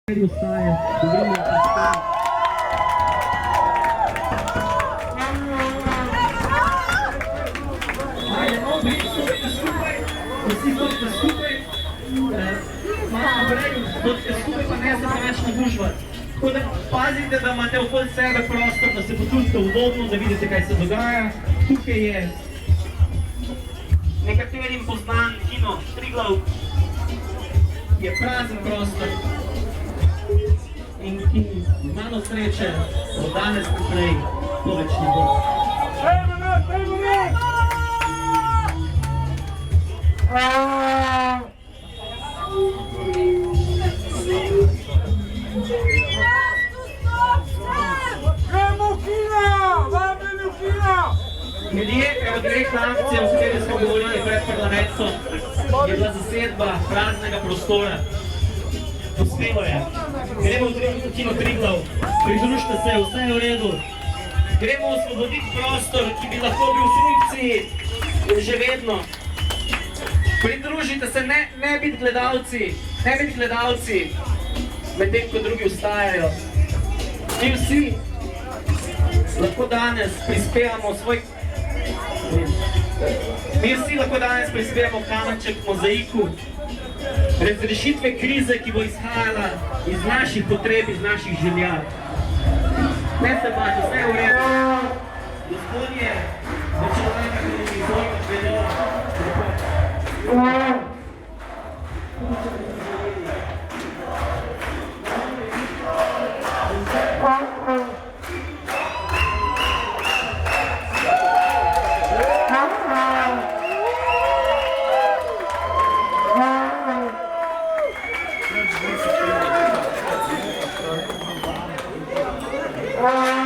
Ustaje, govorimo o prostoru. Ajde, no, stopite skupaj, vsi stopite skupaj, malo naprej, stopite skupaj, pa ne se preveč nagužvati. Tako da pazite, da imate okoli sebe prostor, da se počutite udobno, da vidite, kaj se dogaja. Tukaj je nekaterim poznan kino Triglav, je prazen prostor. In ki malo sreče od danes naprej to več ne bo. Ljudje, evo direktna akcija, o kateri smo govorili pred parlamentom, je bila zasedba praznega prostora. Uspelo je. Gremo v kino Triglav, pridružite se, vse je v redu. Gremo osvoboditi prostor, ki bi lahko bil v funkciji že vedno. Pridružite se, ne biti gledalci, medtem ko drugi vstajajo. Mi vsi lahko danes prispevamo kamenček k mozaiku razrešitve krize, ki bo izhajala iz naših potreb, iz naših želja. Ne se bati, vse je v redu. Gospodje, v človeka, ki je izvojno vedelo. Wow.